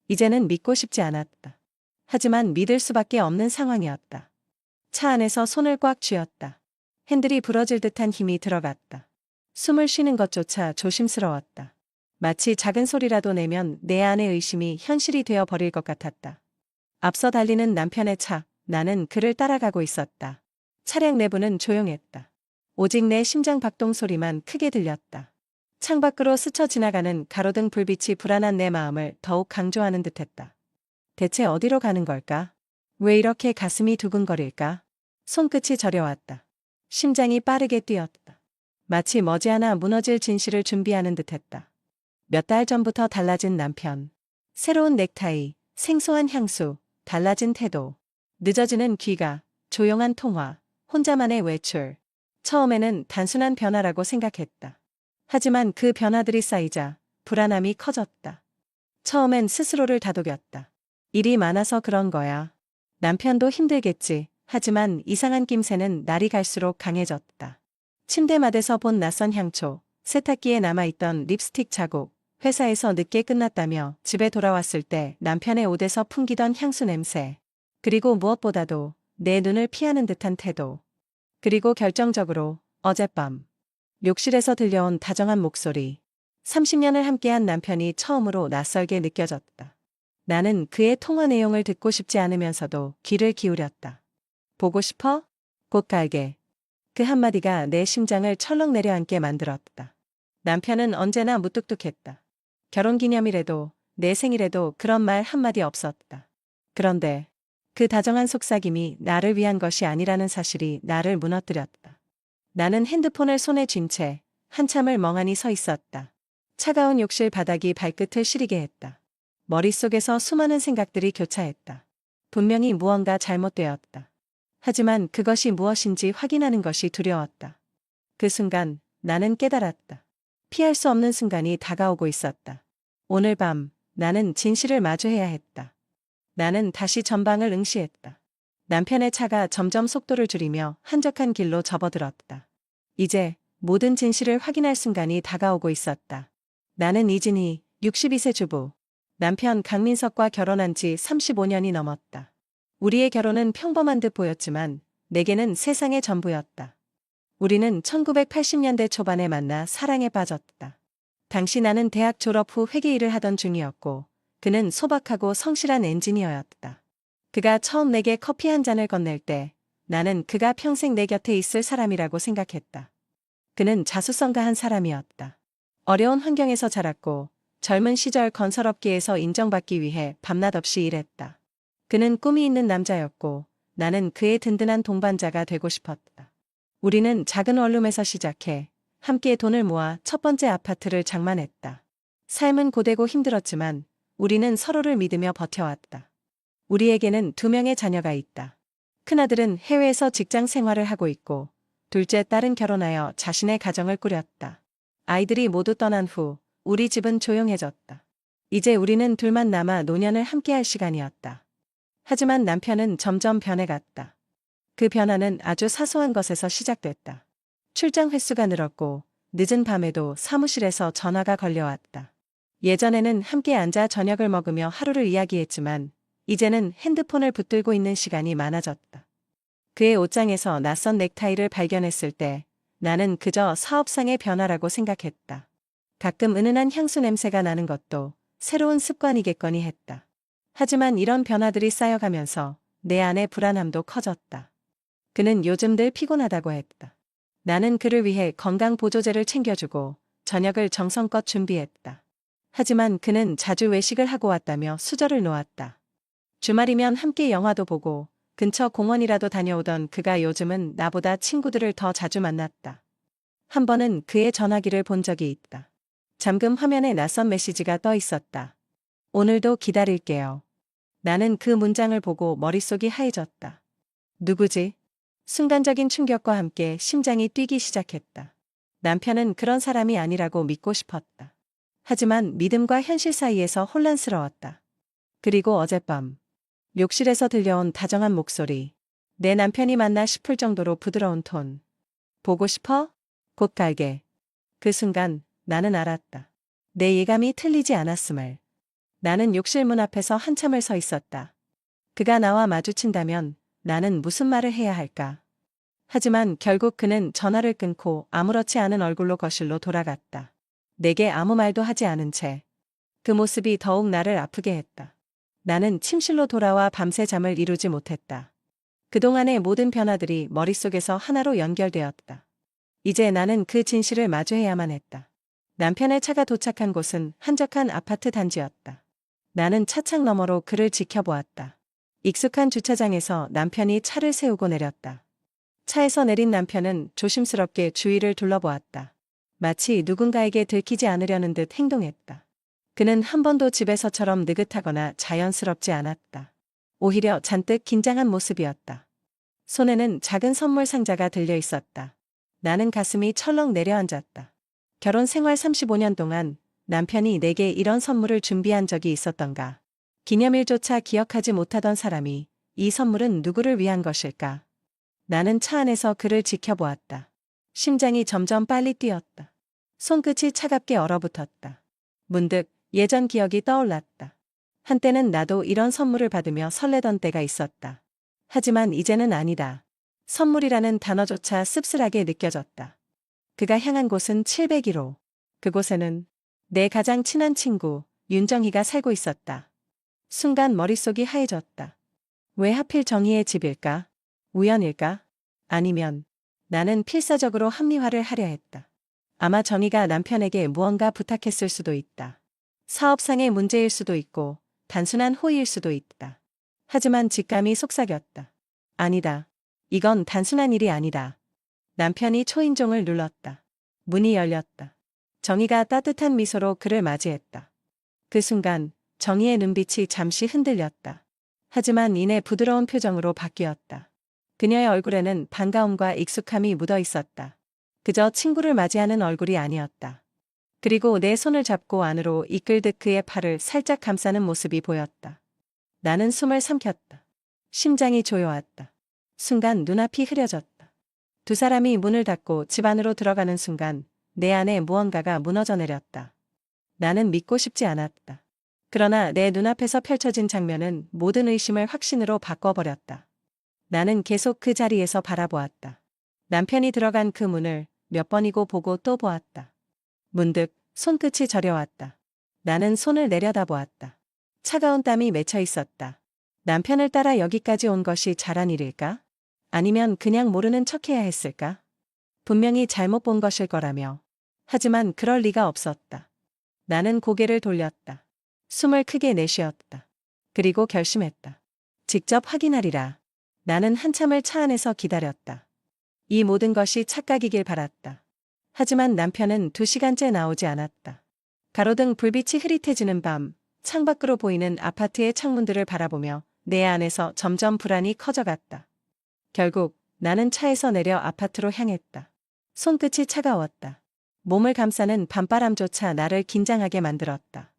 이제는 믿고 싶지 않았다. 하지만 믿을 수밖에 없는 상황이었다. 차 안에서 손을 꽉 쥐었다. 핸들이 부러질 듯한 힘이 들어갔다. 숨을 쉬는 것조차 조심스러웠다. 마치 작은 소리라도 내면 내 안의 의심이 현실이 되어 버릴 것 같았다. 앞서 달리는 남편의 차, 나는 그를 따라가고 있었다. 차량 내부는 조용했다. 오직 내 심장 박동 소리만 크게 들렸다. 창밖으로 스쳐 지나가는 가로등 불빛이 불안한 내 마음을 더욱 강조하는 듯했다. 대체 어디로 가는 걸까? 왜 이렇게 가슴이 두근거릴까? 손끝이 저려왔다. 심장이 빠르게 뛰었다. 마치 머지않아 무너질 진실을 준비하는 듯했다. 몇 달 전부터 달라진 남편. 새로운 넥타이, 생소한 향수, 달라진 태도. 늦어지는 귀가, 조용한 통화, 혼자만의 외출. 처음에는 단순한 변화라고 생각했다. 하지만 그 변화들이 쌓이자 불안함이 커졌다. 처음엔 스스로를 다독였다. 일이 많아서 그런 거야. 남편도 힘들겠지. 하지만 이상한 낌새는 날이 갈수록 강해졌다. 침대맡에서 본 낯선 향초, 세탁기에 남아있던 립스틱 자국, 회사에서 늦게 끝났다며 집에 돌아왔을 때 남편의 옷에서 풍기던 향수 냄새. 그리고 무엇보다도 내 눈을 피하는 듯한 태도. 그리고 결정적으로 어젯밤 욕실에서 들려온 다정한 목소리. 30년을 함께한 남편이 처음으로 낯설게 느껴졌다. 나는 그의 통화 내용을 듣고 싶지 않으면서도 귀를 기울였다. 보고 싶어? 곧 갈게. 그 한마디가 내 심장을 철렁 내려앉게 만들었다. 남편은 언제나 무뚝뚝했다. 결혼기념일에도 내 생일에도 그런 말 한마디 없었다. 그런데 그 다정한 속삭임이 나를 위한 것이 아니라는 사실이 나를 무너뜨렸다. 나는 핸드폰을 손에 쥔 채 한참을 멍하니 서 있었다. 차가운 욕실 바닥이 발끝을 시리게 했다. 머릿속에서 수많은 생각들이 교차했다. 분명히 무언가 잘못되었다. 하지만 그것이 무엇인지 확인하는 것이 두려웠다. 그 순간 나는 깨달았다. 피할 수 없는 순간이 다가오고 있었다. 오늘 밤 나는 진실을 마주해야 했다. 나는 다시 전방을 응시했다. 남편의 차가 점점 속도를 줄이며 한적한 길로 접어들었다. 이제 모든 진실을 확인할 순간이 다가오고 있었다. 나는 이진희, 62세 주부. 남편 강민석과 결혼한 지 35년이 넘었다. 우리의 결혼은 평범한 듯 보였지만 내게는 세상의 전부였다. 우리는 1980년대 초반에 만나 사랑에 빠졌다. 당시 나는 대학 졸업 후 회계 일을 하던 중이었고 그는 소박하고 성실한 엔지니어였다. 그가 처음 내게 커피 한 잔을 건넬 때 나는 그가 평생 내 곁에 있을 사람이라고 생각했다. 그는 자수성가한 사람이었다. 어려운 환경에서 자랐고 젊은 시절 건설업계에서 인정받기 위해 밤낮 없이 일했다. 그는 꿈이 있는 남자였고 나는 그의 든든한 동반자가 되고 싶었다. 우리는 작은 원룸에서 시작해 함께 돈을 모아 첫 번째 아파트를 장만했다. 삶은 고되고 힘들었지만 우리는 서로를 믿으며 버텨왔다. 우리에게는 2명의 자녀가 있다. 큰아들은 해외에서 직장 생활을 하고 있고 둘째 딸은 결혼하여 자신의 가정을 꾸렸다. 아이들이 모두 떠난 후 우리 집은 조용해졌다. 이제 우리는 둘만 남아 노년을 함께할 시간이었다. 하지만 남편은 점점 변해갔다. 그 변화는 아주 사소한 것에서 시작됐다. 출장 횟수가 늘었고 늦은 밤에도 사무실에서 전화가 걸려왔다. 예전에는 함께 앉아 저녁을 먹으며 하루를 이야기했지만 이제는 핸드폰을 붙들고 있는 시간이 많아졌다. 그의 옷장에서 낯선 넥타이를 발견했을 때 나는 그저 사업상의 변화라고 생각했다. 가끔 은은한 향수 냄새가 나는 것도 새로운 습관이겠거니 했다. 하지만 이런 변화들이 쌓여가면서 내 안의 불안함도 커졌다. 그는 요즘 늘 피곤하다고 했다. 나는 그를 위해 건강보조제를 챙겨주고 저녁을 정성껏 준비했다. 하지만 그는 자주 외식을 하고 왔다며 수저를 놓았다. 주말이면 함께 영화도 보고 근처 공원이라도 다녀오던 그가 요즘은 나보다 친구들을 더 자주 만났다. 한 번은 그의 전화기를 본 적이 있다. 잠금 화면에 낯선 메시지가 떠 있었다. 오늘도 기다릴게요. 나는 그 문장을 보고 머릿속이 하얘졌다. 누구지? 순간적인 충격과 함께 심장이 뛰기 시작했다. 남편은 그런 사람이 아니라고 믿고 싶었다. 하지만 믿음과 현실 사이에서 혼란스러웠다. 그리고 어젯밤 욕실에서 들려온 다정한 목소리. 내 남편이 맞나 싶을 정도로 부드러운 톤. 보고 싶어? 곧 갈게. 그 순간 나는 알았다. 내 예감이 틀리지 않았음을. 나는 욕실 문 앞에서 한참을 서 있었다. 그가 나와 마주친다면 나는 무슨 말을 해야 할까? 하지만 결국 그는 전화를 끊고 아무렇지 않은 얼굴로 거실로 돌아갔다. 내게 아무 말도 하지 않은 채. 그 모습이 더욱 나를 아프게 했다. 나는 침실로 돌아와 밤새 잠을 이루지 못했다. 그동안의 모든 변화들이 머릿속에서 하나로 연결되었다. 이제 나는 그 진실을 마주해야만 했다. 남편의 차가 도착한 곳은 한적한 아파트 단지였다. 나는 차창 너머로 그를 지켜보았다. 익숙한 주차장에서 남편이 차를 세우고 내렸다. 차에서 내린 남편은 조심스럽게 주위를 둘러보았다. 마치 누군가에게 들키지 않으려는 듯 행동했다. 그는 한 번도 집에서처럼 느긋하거나 자연스럽지 않았다. 오히려 잔뜩 긴장한 모습이었다. 손에는 작은 선물 상자가 들려 있었다. 나는 가슴이 철렁 내려앉았다. 결혼 생활 35년 동안 남편이 내게 이런 선물을 준비한 적이 있었던가? 기념일조차 기억하지 못하던 사람이 이 선물은 누구를 위한 것일까? 나는 차 안에서 그를 지켜보았다. 심장이 점점 빨리 뛰었다. 손끝이 차갑게 얼어붙었다. 문득 예전 기억이 떠올랐다. 한때는 나도 이런 선물을 받으며 설레던 때가 있었다. 하지만 이제는 아니다. 선물이라는 단어조차 씁쓸하게 느껴졌다. 그가 향한 곳은 701호. 그곳에는 내 가장 친한 친구 윤정희가 살고 있었다. 순간 머릿속이 하얘졌다. 왜 하필 정희의 집일까? 우연일까? 아니면 나는 필사적으로 합리화를 하려 했다. 아마 정희가 남편에게 무언가 부탁했을 수도 있다. 사업상의 문제일 수도 있고 단순한 호의일 수도 있다. 하지만 직감이 속삭였다. 아니다. 이건 단순한 일이 아니다. 남편이 초인종을 눌렀다. 문이 열렸다. 정희가 따뜻한 미소로 그를 맞이했다. 그 순간 정희의 눈빛이 잠시 흔들렸다. 하지만 이내 부드러운 표정으로 바뀌었다. 그녀의 얼굴에는 반가움과 익숙함이 묻어 있었다. 그저 친구를 맞이하는 얼굴이 아니었다. 그리고 내 손을 잡고 안으로 이끌듯 그의 팔을 살짝 감싸는 모습이 보였다. 나는 숨을 삼켰다. 심장이 조여왔다. 순간 눈앞이 흐려졌다. 두 사람이 문을 닫고 집 안으로 들어가는 순간 내 안에 무언가가 무너져 내렸다. 나는 믿고 싶지 않았다. 그러나 내 눈앞에서 펼쳐진 장면은 모든 의심을 확신으로 바꿔버렸다. 나는 계속 그 자리에서 바라보았다. 남편이 들어간 그 문을 몇 번이고 보고 또 보았다. 문득 손끝이 저려왔다. 나는 손을 내려다보았다. 차가운 땀이 맺혀 있었다. 남편을 따라 여기까지 온 것이 잘한 일일까? 아니면 그냥 모르는 척해야 했을까? 분명히 잘못 본 것일 거라며. 하지만 그럴 리가 없었다. 나는 고개를 돌렸다. 숨을 크게 내쉬었다. 그리고 결심했다. 직접 확인하리라. 나는 한참을 차 안에서 기다렸다. 이 모든 것이 착각이길 바랐다. 하지만 남편은 2시간째 나오지 않았다. 가로등 불빛이 흐릿해지는 밤, 창밖으로 보이는 아파트의 창문들을 바라보며 내 안에서 점점 불안이 커져갔다. 결국 나는 차에서 내려 아파트로 향했다. 손끝이 차가웠다. 몸을 감싸는 밤바람조차 나를 긴장하게 만들었다.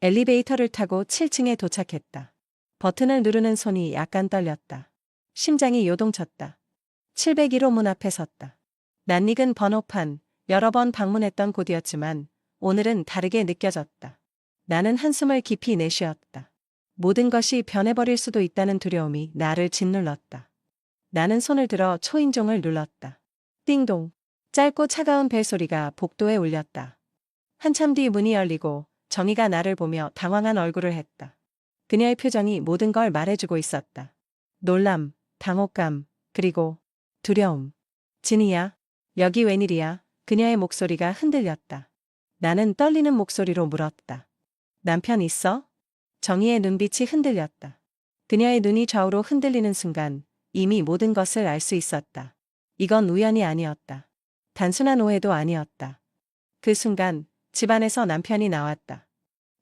엘리베이터를 타고 7층에 도착했다. 버튼을 누르는 손이 약간 떨렸다. 심장이 요동쳤다. 701호 문 앞에 섰다. 낯익은 번호판, 여러 번 방문했던 곳이었지만 오늘은 다르게 느껴졌다. 나는 한숨을 깊이 내쉬었다. 모든 것이 변해버릴 수도 있다는 두려움이 나를 짓눌렀다. 나는 손을 들어 초인종을 눌렀다. 띵동. 짧고 차가운 벨소리가 복도에 울렸다. 한참 뒤 문이 열리고 정희가 나를 보며 당황한 얼굴을 했다. 그녀의 표정이 모든 걸 말해주고 있었다. 놀람, 당혹감, 그리고 두려움. 진이야, 여기 웬일이야? 그녀의 목소리가 흔들렸다. 나는 떨리는 목소리로 물었다. 남편 있어? 정희의 눈빛이 흔들렸다. 그녀의 눈이 좌우로 흔들리는 순간 이미 모든 것을 알 수 있었다. 이건 우연이 아니었다. 단순한 오해도 아니었다. 그 순간 집안에서 남편이 나왔다.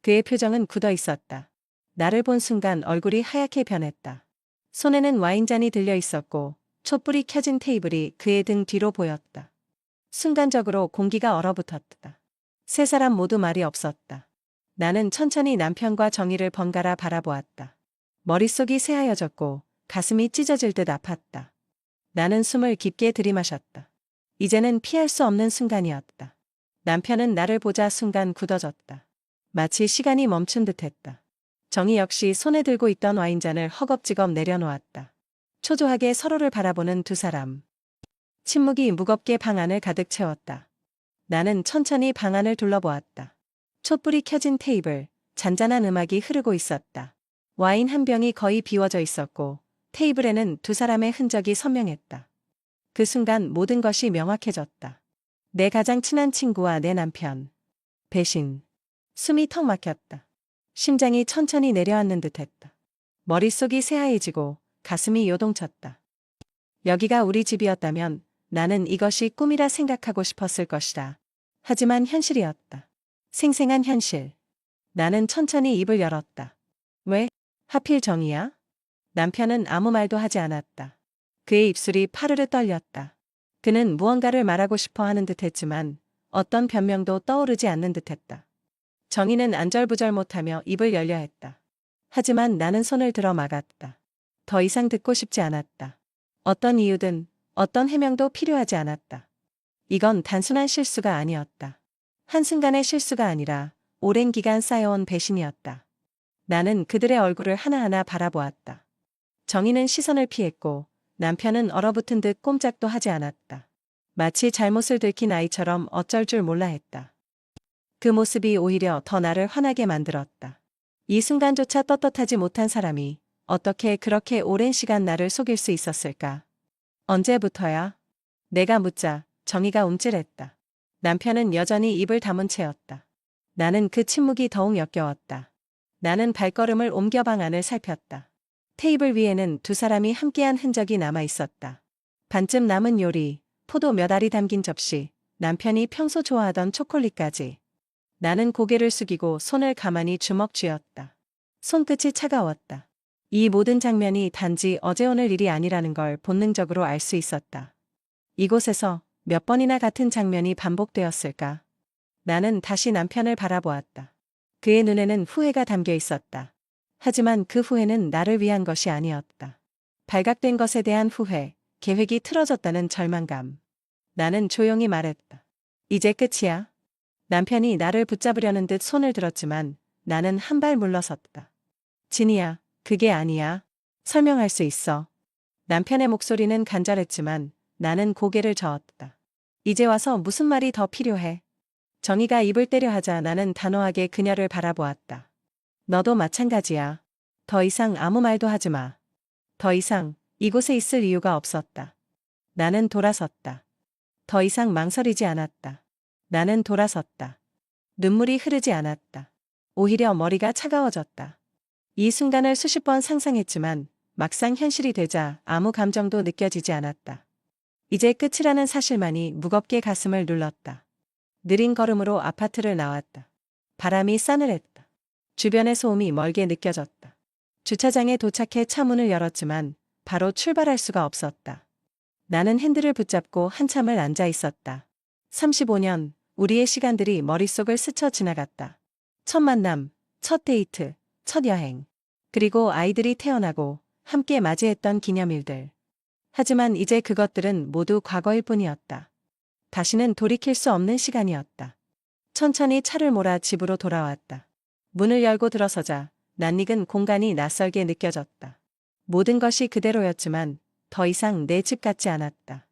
그의 표정은 굳어 있었다. 나를 본 순간 얼굴이 하얗게 변했다. 손에는 와인잔이 들려 있었고 촛불이 켜진 테이블이 그의 등 뒤로 보였다. 순간적으로 공기가 얼어붙었다. 세 사람 모두 말이 없었다. 나는 천천히 남편과 정희를 번갈아 바라보았다. 머릿속이 새하얘졌고 가슴이 찢어질 듯 아팠다. 나는 숨을 깊게 들이마셨다. 이제는 피할 수 없는 순간이었다. 남편은 나를 보자 순간 굳어졌다. 마치 시간이 멈춘 듯했다. 정희 역시 손에 들고 있던 와인잔을 허겁지겁 내려놓았다. 초조하게 서로를 바라보는 두 사람. 침묵이 무겁게 방 안을 가득 채웠다. 나는 천천히 방 안을 둘러보았다. 촛불이 켜진 테이블, 잔잔한 음악이 흐르고 있었다. 와인 한 병이 거의 비워져 있었고 테이블에는 두 사람의 흔적이 선명했다. 그 순간 모든 것이 명확해졌다. 내 가장 친한 친구와 내 남편. 배신. 숨이 턱 막혔다. 심장이 천천히 내려앉는 듯했다. 머릿속이 새하얘지고 가슴이 요동쳤다. 여기가 우리 집이었다면 나는 이것이 꿈이라 생각하고 싶었을 것이다. 하지만 현실이었다. 생생한 현실. 나는 천천히 입을 열었다. 왜? 하필 정이야? 남편은 아무 말도 하지 않았다. 그의 입술이 파르르 떨렸다. 그는 무언가를 말하고 싶어 하는 듯했지만 어떤 변명도 떠오르지 않는 듯했다. 정희는 안절부절 못하며 입을 열려 했다. 하지만 나는 손을 들어 막았다. 더 이상 듣고 싶지 않았다. 어떤 이유든 어떤 해명도 필요하지 않았다. 이건 단순한 실수가 아니었다. 한순간의 실수가 아니라 오랜 기간 쌓여온 배신이었다. 나는 그들의 얼굴을 하나하나 바라보았다. 정희는 시선을 피했고 남편은 얼어붙은 듯 꼼짝도 하지 않았다. 마치 잘못을 들킨 아이처럼 어쩔 줄 몰라 했다. 그 모습이 오히려 더 나를 화나게 만들었다. 이 순간조차 떳떳하지 못한 사람이 어떻게 그렇게 오랜 시간 나를 속일 수 있었을까? 언제부터야? 내가 묻자 정희가 움찔했다. 남편은 여전히 입을 다문 채였다. 나는 그 침묵이 더욱 역겨웠다. 나는 발걸음을 옮겨 방 안을 살폈다. 테이블 위에는 두 사람이 함께한 흔적이 남아 있었다. 반쯤 남은 요리, 포도 몇 알이 담긴 접시, 남편이 평소 좋아하던 초콜릿까지. 나는 고개를 숙이고 손을 가만히 주먹 쥐었다. 손끝이 차가웠다. 이 모든 장면이 단지 어제 오늘 일이 아니라는 걸 본능적으로 알 수 있었다. 이곳에서 몇 번이나 같은 장면이 반복되었을까? 나는 다시 남편을 바라보았다. 그의 눈에는 후회가 담겨 있었다. 하지만 그 후회는 나를 위한 것이 아니었다. 발각된 것에 대한 후회, 계획이 틀어졌다는 절망감. 나는 조용히 말했다. 이제 끝이야. 남편이 나를 붙잡으려는 듯 손을 들었지만 나는 한 발 물러섰다. 진이야, 그게 아니야. 설명할 수 있어. 남편의 목소리는 간절했지만 나는 고개를 저었다. 이제 와서 무슨 말이 더 필요해? 정희가 입을 때려 하자 나는 단호하게 그녀를 바라보았다. 너도 마찬가지야. 더 이상 아무 말도 하지 마. 더 이상 이곳에 있을 이유가 없었다. 나는 돌아섰다. 더 이상 망설이지 않았다. 나는 돌아섰다. 눈물이 흐르지 않았다. 오히려 머리가 차가워졌다. 이 순간을 수십 번 상상했지만 막상 현실이 되자 아무 감정도 느껴지지 않았다. 이제 끝이라는 사실만이 무겁게 가슴을 눌렀다. 느린 걸음으로 아파트를 나왔다. 바람이 싸늘했다. 주변의 소음이 멀게 느껴졌다. 주차장에 도착해 차 문을 열었지만 바로 출발할 수가 없었다. 나는 핸들을 붙잡고 한참을 앉아 있었다. 35년, 우리의 시간들이 머릿속을 스쳐 지나갔다. 첫 만남, 첫 데이트, 첫 여행, 그리고 아이들이 태어나고 함께 맞이했던 기념일들. 하지만 이제 그것들은 모두 과거일 뿐이었다. 다시는 돌이킬 수 없는 시간이었다. 천천히 차를 몰아 집으로 돌아왔다. 문을 열고 들어서자 낯익은 공간이 낯설게 느껴졌다. 모든 것이 그대로였지만 더 이상 내 집 같지 않았다.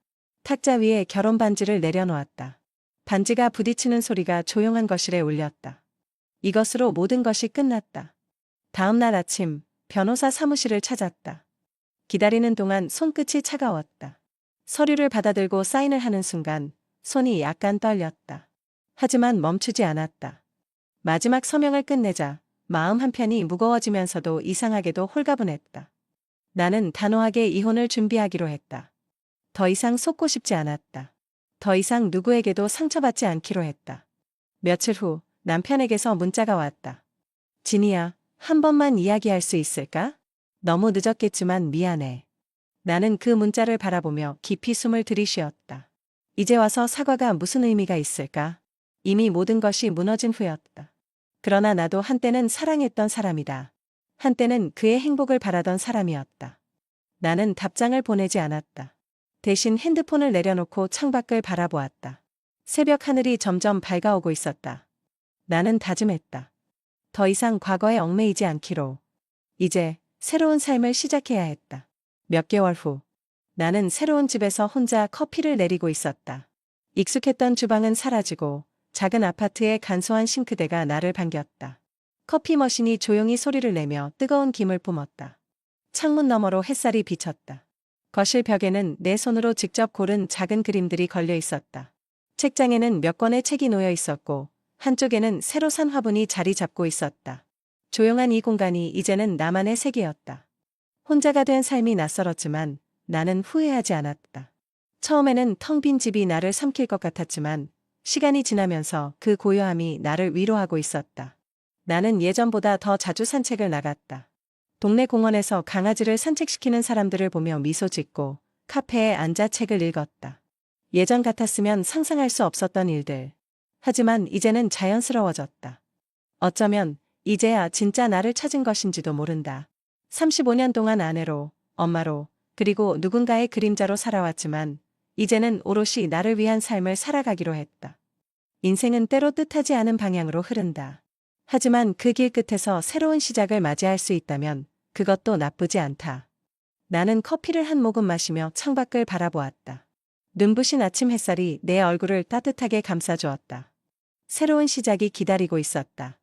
탁자 위에 결혼 반지를 내려놓았다. 반지가 부딪히는 소리가 조용한 거실에 울렸다. 이것으로 모든 것이 끝났다. 다음 날 아침 변호사 사무실을 찾았다. 기다리는 동안 손끝이 차가웠다. 서류를 받아들고 사인을 하는 순간 손이 약간 떨렸다. 하지만 멈추지 않았다. 마지막 서명을 끝내자 마음 한편이 무거워지면서도 이상하게도 홀가분했다. 나는 단호하게 이혼을 준비하기로 했다. 더 이상 속고 싶지 않았다. 더 이상 누구에게도 상처받지 않기로 했다. 며칠 후 남편에게서 문자가 왔다. 진이야, 한 번만 이야기할 수 있을까? 너무 늦었겠지만 미안해. 나는 그 문자를 바라보며 깊이 숨을 들이쉬었다. 이제 와서 사과가 무슨 의미가 있을까? 이미 모든 것이 무너진 후였다. 그러나 나도 한때는 사랑했던 사람이다. 한때는 그의 행복을 바라던 사람이었다. 나는 답장을 보내지 않았다. 대신 핸드폰을 내려놓고 창밖을 바라보았다. 새벽 하늘이 점점 밝아오고 있었다. 나는 다짐했다. 더 이상 과거에 얽매이지 않기로. 이제 새로운 삶을 시작해야 했다. 몇 개월 후, 나는 새로운 집에서 혼자 커피를 내리고 있었다. 익숙했던 주방은 사라지고 작은 아파트의 간소한 싱크대가 나를 반겼다. 커피 머신이 조용히 소리를 내며 뜨거운 김을 뿜었다. 창문 너머로 햇살이 비쳤다. 거실 벽에는 내 손으로 직접 고른 작은 그림들이 걸려 있었다. 책장에는 몇 권의 책이 놓여 있었고 한쪽에는 새로 산 화분이 자리 잡고 있었다. 조용한 이 공간이 이제는 나만의 세계였다. 혼자가 된 삶이 낯설었지만 나는 후회하지 않았다. 처음에는 텅 빈 집이 나를 삼킬 것 같았지만 시간이 지나면서 그 고요함이 나를 위로하고 있었다. 나는 예전보다 더 자주 산책을 나갔다. 동네 공원에서 강아지를 산책시키는 사람들을 보며 미소 짓고 카페에 앉아 책을 읽었다. 예전 같았으면 상상할 수 없었던 일들. 하지만 이제는 자연스러워졌다. 어쩌면 이제야 진짜 나를 찾은 것인지도 모른다. 35년 동안 아내로, 엄마로, 그리고 누군가의 그림자로 살아왔지만 이제는 오롯이 나를 위한 삶을 살아가기로 했다. 인생은 때로 뜻하지 않은 방향으로 흐른다. 하지만 그 길 끝에서 새로운 시작을 맞이할 수 있다면 그것도 나쁘지 않다. 나는 커피를 한 모금 마시며 창밖을 바라보았다. 눈부신 아침 햇살이 내 얼굴을 따뜻하게 감싸주었다. 새로운 시작이 기다리고 있었다.